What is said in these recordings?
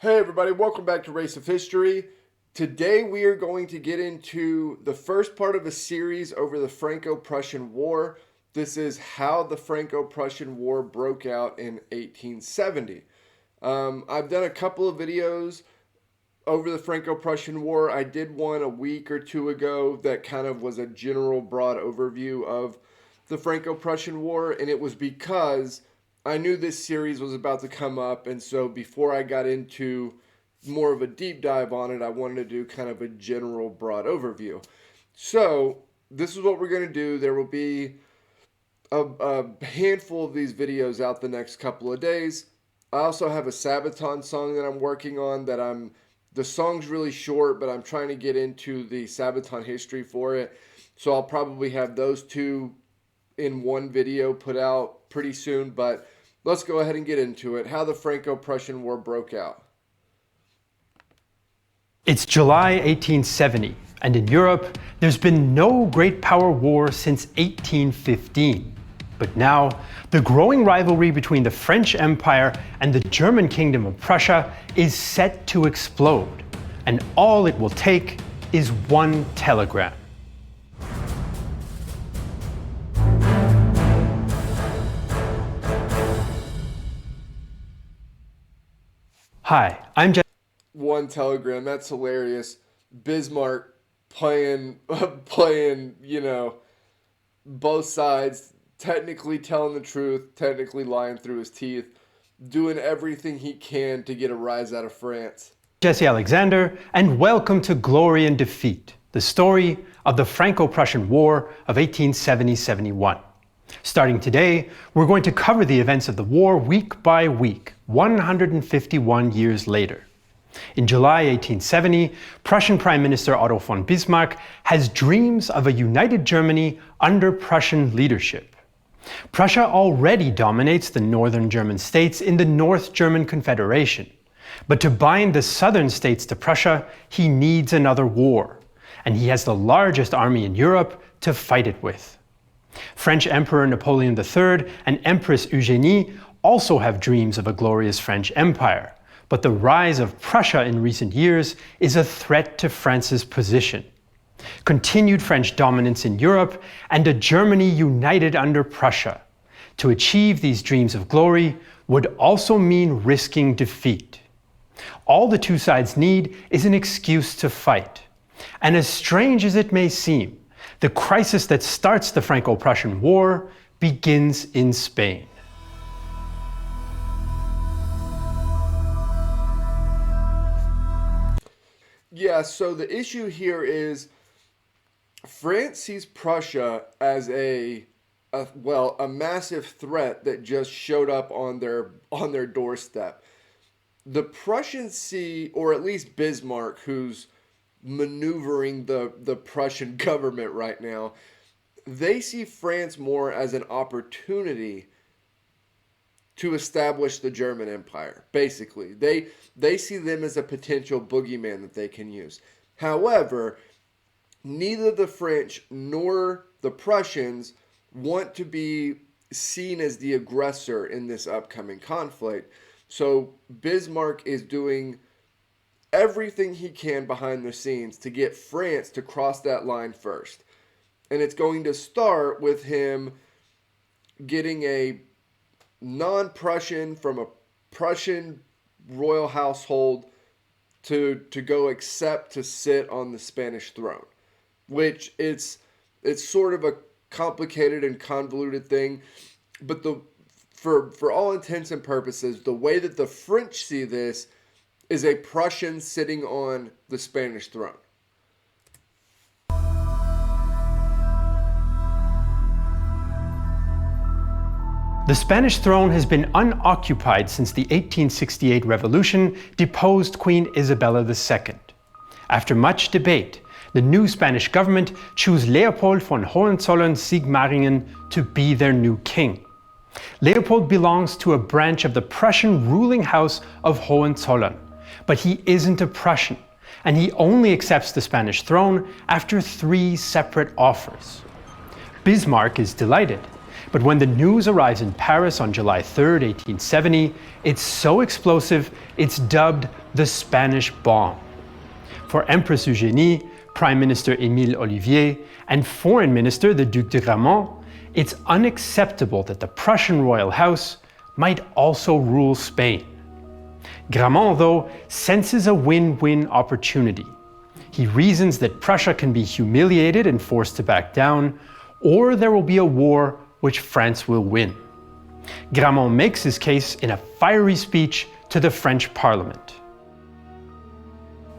Hey everybody, welcome back to Race of History. Today we are going to get into the first part of a series over the Franco-Prussian War. This is how the Franco-Prussian War broke out in 1870. I've done a couple of videos over the Franco-Prussian War. I did one a week or two ago that kind of was a general broad overview of the Franco-Prussian War, and it was because I knew this series was about to come up, and so before I got into more of a deep dive on it, I wanted to do kind of a general broad overview. So this is what we're going to do. There will be a handful of these videos out the next couple of days. I also have a Sabaton song that I'm working on the song's really short, but I'm trying to get into the Sabaton history for it. So I'll probably have those two in one video put out pretty soon, but let's go ahead and get into it. How the Franco-Prussian War broke out. It's July 1870, and in Europe, there's been no great power war since 1815. But now, the growing rivalry between the French Empire and the German Kingdom of Prussia is set to explode, and all it will take is one telegram. Hi, I'm Jeff. One telegram, that's hilarious. Bismarck playing, both sides, technically telling the truth, technically lying through his teeth, doing everything he can to get a rise out of France. Jesse Alexander, and welcome to Glory and Defeat, the story of the Franco-Prussian War of 1870-71. Starting today, we're going to cover the events of the war week by week, 151 years later. In July 1870, Prussian Prime Minister Otto von Bismarck has dreams of a united Germany under Prussian leadership. Prussia already dominates the northern German states in the North German Confederation. But to bind the southern states to Prussia, he needs another war, and he has the largest army in Europe to fight it with. French Emperor Napoleon III and Empress Eugénie also have dreams of a glorious French Empire, but the rise of Prussia in recent years is a threat to France's position. Continued French dominance in Europe and a Germany united under Prussia. To achieve these dreams of glory would also mean risking defeat. All the two sides need is an excuse to fight. And as strange as it may seem, the crisis that starts the Franco-Prussian War begins in Spain. Yeah, so the issue here is France sees Prussia as a massive threat that just showed up on their doorstep. The Prussians see, or at least Bismarck, who's maneuvering the Prussian government right now, they see France more as an opportunity to establish the German Empire. Basically, they see them as a potential boogeyman that they can use. However, neither the French nor the Prussians want to be seen as the aggressor in this upcoming conflict. So Bismarck is doing everything he can behind the scenes to get France to cross that line first. And it's going to start with him getting a non-Prussian from a Prussian royal household to go accept to sit on the Spanish throne, which it's sort of a complicated and convoluted thing, but for all intents and purposes, the way that the French see this is a Prussian sitting on the Spanish throne. The Spanish throne has been unoccupied since the 1868 revolution deposed Queen Isabella II. After much debate, the new Spanish government chose Leopold von Hohenzollern-Sigmaringen to be their new king. Leopold belongs to a branch of the Prussian ruling house of Hohenzollern, but he isn't a Prussian, and he only accepts the Spanish throne after 3 separate offers. Bismarck is delighted. But when the news arrives in Paris on July 3, 1870, it's so explosive, it's dubbed the Spanish Bomb. For Empress Eugénie, Prime Minister Émile Ollivier, and Foreign Minister the Duc de Gramont, it's unacceptable that the Prussian royal house might also rule Spain. Gramont, though, senses a win-win opportunity. He reasons that Prussia can be humiliated and forced to back down, or there will be a war which France will win. Gramont makes his case in a fiery speech to the French Parliament.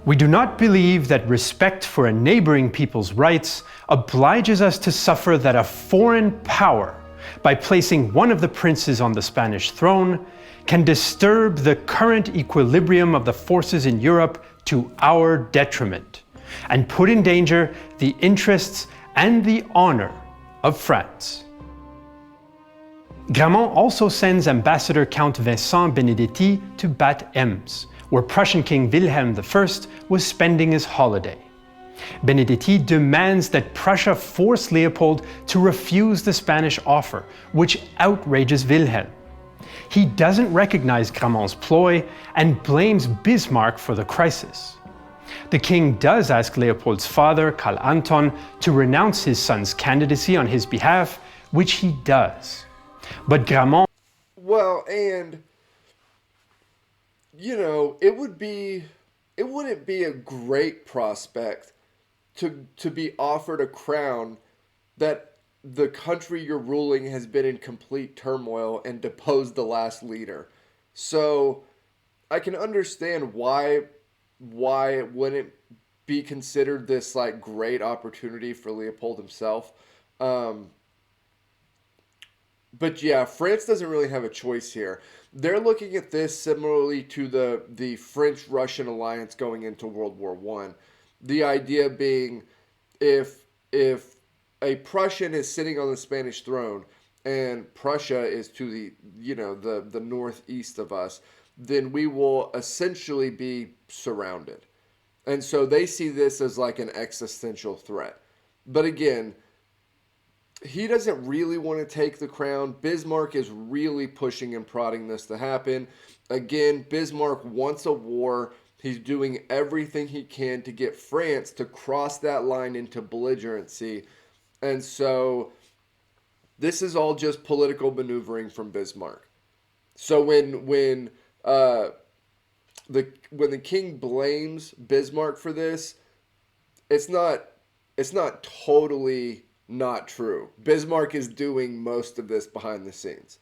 We do not believe that respect for a neighboring people's rights obliges us to suffer that a foreign power, by placing one of the princes on the Spanish throne, can disturb the current equilibrium of the forces in Europe to our detriment, and put in danger the interests and the honor of France. Gramont also sends Ambassador Count Vincent Benedetti to Bad Ems, where Prussian King Wilhelm I was spending his holiday. Benedetti demands that Prussia force Leopold to refuse the Spanish offer, which outrages Wilhelm. He doesn't recognize Gramont's ploy and blames Bismarck for the crisis. The king does ask Leopold's father, Karl Anton, to renounce his son's candidacy on his behalf, which he does. But Gramont... Well, and, you know, it wouldn't be a great prospect to be offered a crown that the country you're ruling has been in complete turmoil and deposed the last leader. So I can understand why it wouldn't be considered this like great opportunity for Leopold himself. But yeah, France doesn't really have a choice here. They're looking at this similarly to the French-Russian alliance going into World War I. The idea being, if a Prussian is sitting on the Spanish throne and Prussia is to the northeast of us, then we will essentially be surrounded. And so they see this as like an existential threat. But again, he doesn't really want to take the crown. Bismarck is really pushing and prodding this to happen. Again, Bismarck wants a war. He's doing everything he can to get France to cross that line into belligerency. And so this is all just political maneuvering from Bismarck. So when the king blames Bismarck for this, it's not totally not true. Bismarck is doing most of this behind the scenes.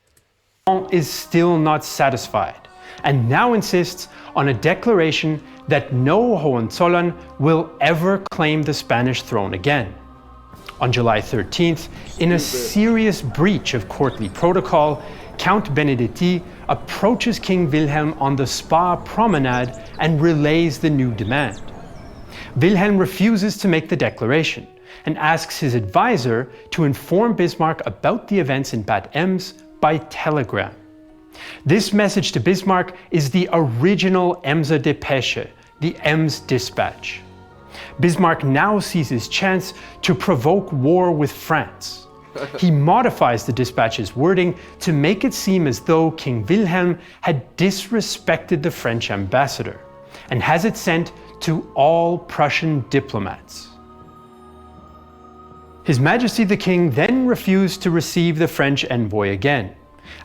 Is still not satisfied, and now insists on a declaration that no Hohenzollern will ever claim the Spanish throne again. On July 13th, in a serious breach of courtly protocol, Count Benedetti approaches King Wilhelm on the Spa promenade and relays the new demand. Wilhelm refuses to make the declaration and asks his advisor to inform Bismarck about the events in Bad Ems by telegram. This message to Bismarck is the original Emser Depesche, the Ems Dispatch. Bismarck now sees his chance to provoke war with France. He modifies the dispatch's wording to make it seem as though King Wilhelm had disrespected the French ambassador, and has it sent to all Prussian diplomats. His Majesty the King then refused to receive the French envoy again,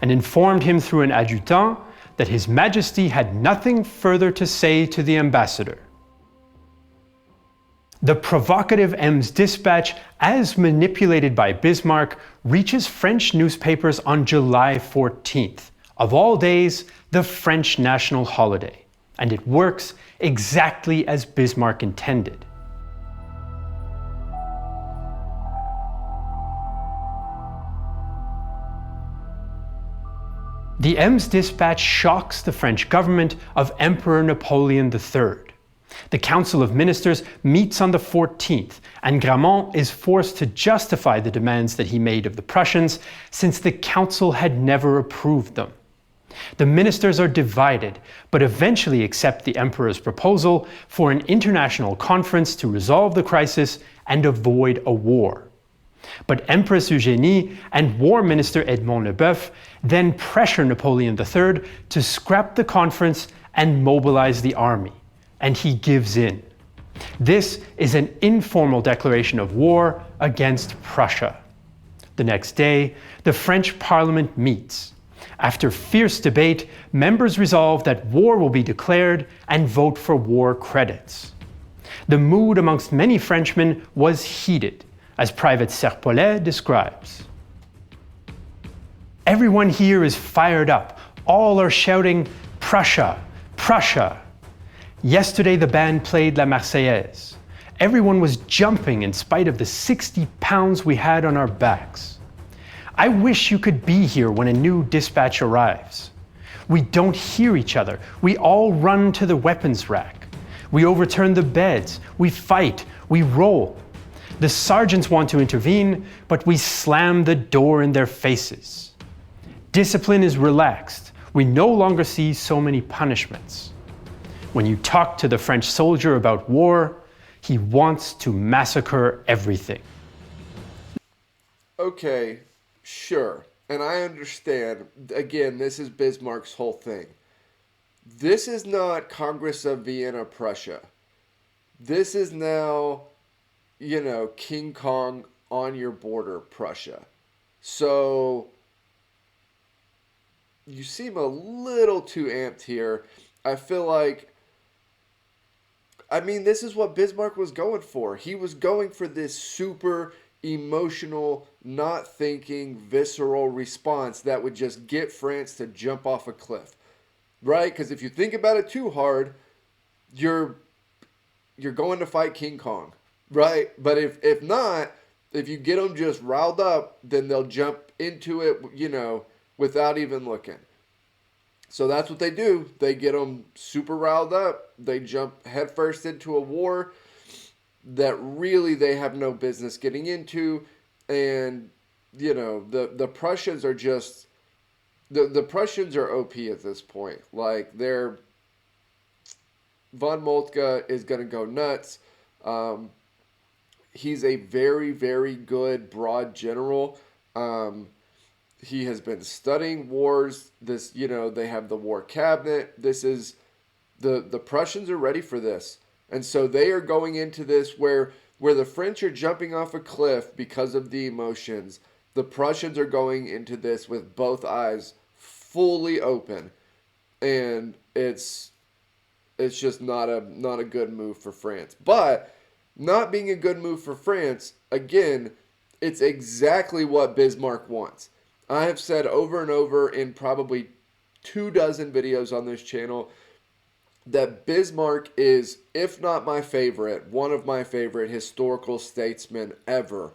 and informed him through an adjutant that His Majesty had nothing further to say to the ambassador. The provocative Ems dispatch, as manipulated by Bismarck, reaches French newspapers on July 14th, of all days, the French national holiday, and it works exactly as Bismarck intended. The Ems dispatch shocks the French government of Emperor Napoleon III. The Council of Ministers meets on the 14th, and Gramont is forced to justify the demands that he made of the Prussians, since the Council had never approved them. The ministers are divided, but eventually accept the Emperor's proposal for an international conference to resolve the crisis and avoid a war. But Empress Eugénie and War Minister Edmond Leboeuf then pressure Napoleon III to scrap the conference and mobilize the army, and he gives in. This is an informal declaration of war against Prussia. The next day, the French Parliament meets. After fierce debate, members resolve that war will be declared and vote for war credits. The mood amongst many Frenchmen was heated, as Private Serpollet describes. Everyone here is fired up. All are shouting, "Prussia! Prussia!" Yesterday the band played La Marseillaise. Everyone was jumping in spite of the 60 pounds we had on our backs. I wish you could be here when a new dispatch arrives. We don't hear each other. We all run to the weapons rack. We overturn the beds. We fight. We roll. The sergeants want to intervene, but we slam the door in their faces. Discipline is relaxed. We no longer see so many punishments. When you talk to the French soldier about war, he wants to massacre everything. Okay, sure. And I understand. Again, this is Bismarck's whole thing. This is not Congress of Vienna, Prussia. This is now, King Kong on your border, Prussia. So you seem a little too amped here. I feel like, this is what Bismarck was going for. He was going for this super emotional, not thinking, visceral response that would just get France to jump off a cliff. Right? Because if you think about it too hard, you're going to fight King Kong. Right? But if not, if you get them just riled up, then they'll jump into it, without even looking. So that's what they do. They get them super riled up. They jump headfirst into a war that really they have no business getting into. And, the Prussians are just... The Prussians are OP at this point. Like, Von Moltke is going to go nuts. He's a very, very good broad general. He has been studying wars. They have the war cabinet. The Prussians are ready for this. And so they are going into this where the French are jumping off a cliff because of the emotions. The Prussians are going into this with both eyes fully open. And it's just not a good move for France. But not being a good move for France, again, it's exactly what Bismarck wants. I have said over and over in probably 24 videos on this channel that Bismarck is, if not my favorite, one of my favorite historical statesmen ever.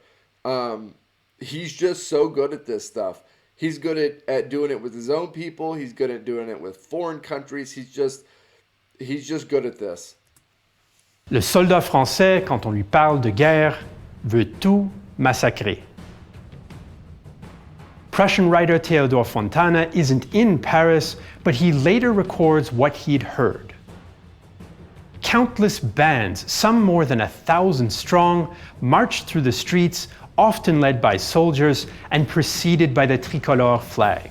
He's just so good at this stuff. He's good at doing it with his own people. He's good at doing it with foreign countries. He's just good at this. Le soldat français, quand on lui parle de guerre, veut tout massacrer. Prussian writer Theodor Fontana isn't in Paris, but he later records what he'd heard. Countless bands, some more than 1,000 strong, marched through the streets, often led by soldiers and preceded by the tricolor flag.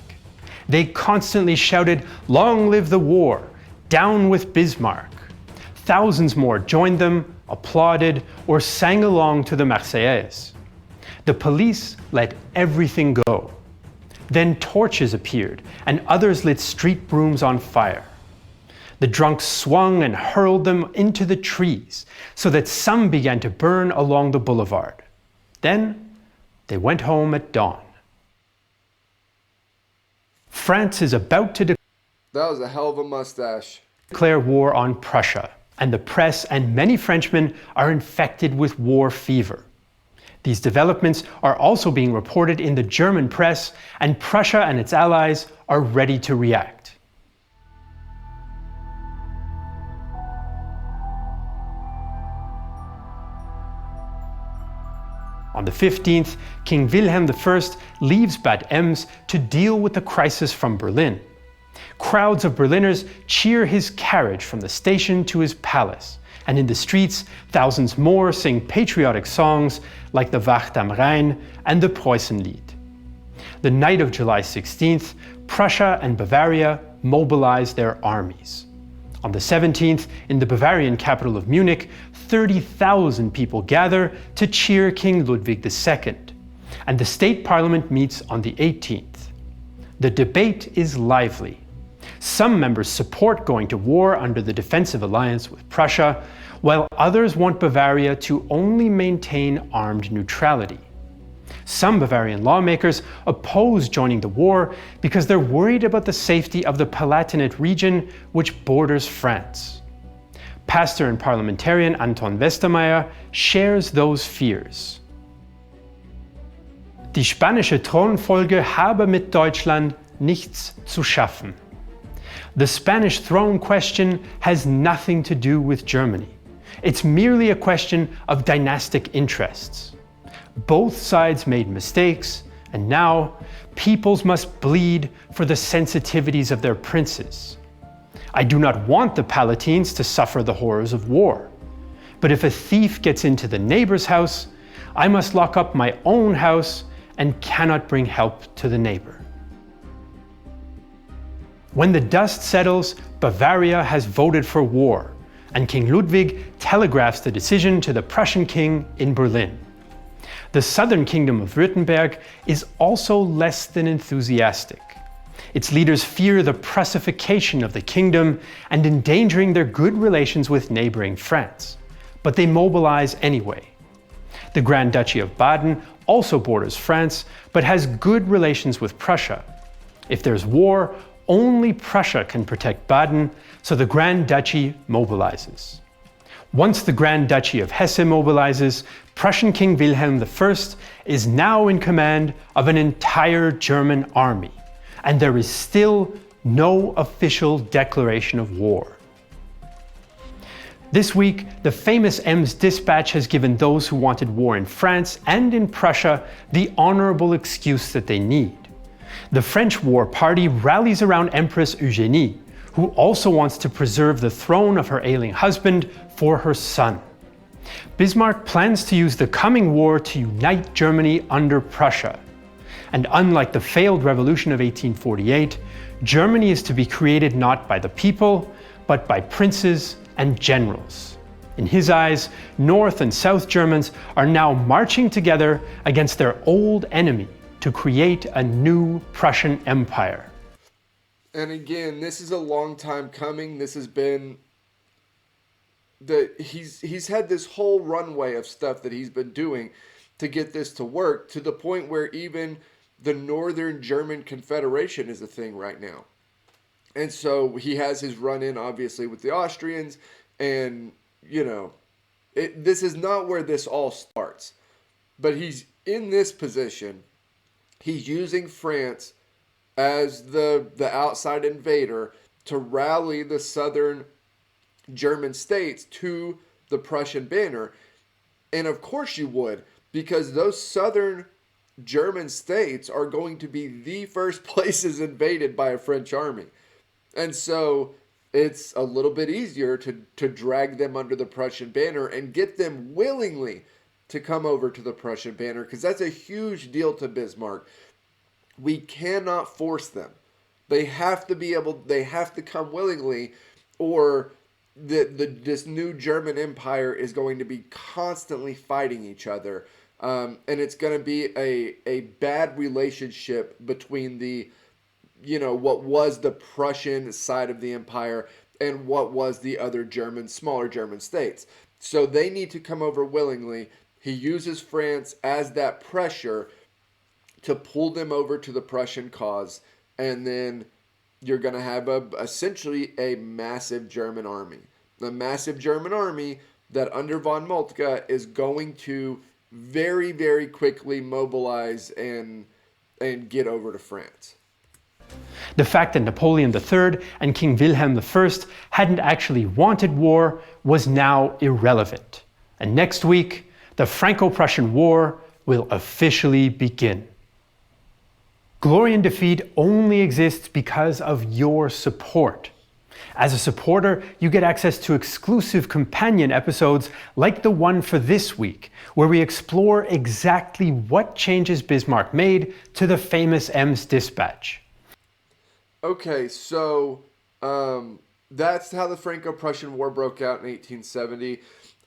They constantly shouted, "Long live the war! Down with Bismarck!" Thousands more joined them, applauded, or sang along to the Marseillaise. The police let everything go. Then torches appeared, and others lit street brooms on fire. The drunks swung and hurled them into the trees, so that some began to burn along the boulevard. Then they went home at dawn. France is about to That was a hell of a mustache. declare war on Prussia, and the press and many Frenchmen are infected with war fever. These developments are also being reported in the German press, and Prussia and its allies are ready to react. On the 15th, King Wilhelm I leaves Bad Ems to deal with the crisis from Berlin. Crowds of Berliners cheer his carriage from the station to his palace, and in the streets, thousands more sing patriotic songs like the Wacht am Rhein and the Preußenlied. The night of July 16th, Prussia and Bavaria mobilized their armies. On the 17th, in the Bavarian capital of Munich, 30,000 people gather to cheer King Ludwig II, and the state parliament meets on the 18th. The debate is lively. Some members support going to war under the defensive alliance with Prussia, while others want Bavaria to only maintain armed neutrality. Some Bavarian lawmakers oppose joining the war because they're worried about the safety of the Palatinate region, which borders France. Pastor and parliamentarian Anton Westermeier shares those fears. Die spanische Thronfolge habe mit Deutschland nichts zu schaffen. The Spanish throne question has nothing to do with Germany. It's merely a question of dynastic interests. Both sides made mistakes, and now peoples must bleed for the sensitivities of their princes. I do not want the Palatines to suffer the horrors of war. But if a thief gets into the neighbor's house, I must lock up my own house and cannot bring help to the neighbor. When the dust settles, Bavaria has voted for war, and King Ludwig telegraphs the decision to the Prussian king in Berlin. The southern kingdom of Württemberg is also less than enthusiastic. Its leaders fear the Prussification of the kingdom and endangering their good relations with neighboring France, but they mobilize anyway. The Grand Duchy of Baden also borders France, but has good relations with Prussia. If there's war, only Prussia can protect Baden, so the Grand Duchy mobilizes. Once the Grand Duchy of Hesse mobilizes, Prussian King Wilhelm I is now in command of an entire German army, and there is still no official declaration of war. This week, the famous Ems dispatch has given those who wanted war in France and in Prussia the honorable excuse that they need. The French War Party rallies around Empress Eugénie, who also wants to preserve the throne of her ailing husband for her son. Bismarck plans to use the coming war to unite Germany under Prussia. And unlike the failed revolution of 1848, Germany is to be created not by the people, but by princes and generals. In his eyes, North and South Germans are now marching together against their old enemy to create a new Prussian Empire. And again, this is a long time coming. This has been he's had this whole runway of stuff that he's been doing to get this to work, to the point where even the Northern German Confederation is a thing right now. And so he has his run-in, obviously, with the Austrians, and, you know, this is not where this all starts. But he's in this position. He's using France as the outside invader to rally the southern German states to the Prussian banner. And of course you would, because those southern German states are going to be the first places invaded by a French army. And so it's a little bit easier to drag them under the Prussian banner and get them willingly to come over to the Prussian banner, because that's a huge deal to Bismarck. We cannot force them. They have to come willingly, or this new German empire is going to be constantly fighting each other. And it's going to be a bad relationship between what was the Prussian side of the empire and what was the other smaller German states. So they need to come over willingly. He uses France as that pressure to pull them over to the Prussian cause, and then you're going to have essentially a massive German army. The massive German army that under von Moltke is going to very, very quickly mobilize and get over to France. The fact that Napoleon III and King Wilhelm I hadn't actually wanted war was now irrelevant. And next week, the Franco-Prussian War will officially begin. Glory and Defeat only exists because of your support. As a supporter, you get access to exclusive companion episodes like the one for this week, where we explore exactly what changes Bismarck made to the famous Ems dispatch. Okay, so that's how the Franco-Prussian War broke out in 1870.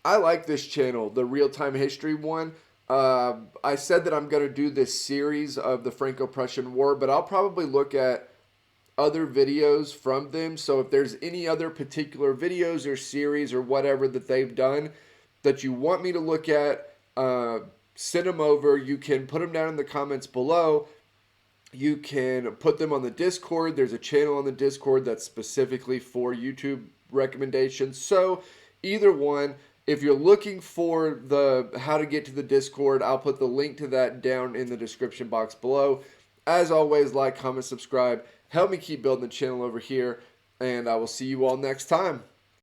I like this channel, the real-time history one. I said that I'm going to do this series of the Franco-Prussian War, but I'll probably look at other videos from them. So if there's any other particular videos or series or whatever that they've done that you want me to look at, send them over. You can put them down in the comments below. You can put them on the Discord. There's a channel on the Discord that's specifically for YouTube recommendations. So either one, if you're looking for the how to get to the Discord, I'll put the link to that down in the description box below. As always, like, comment, subscribe. Help me keep building the channel over here, and I will see you all next time.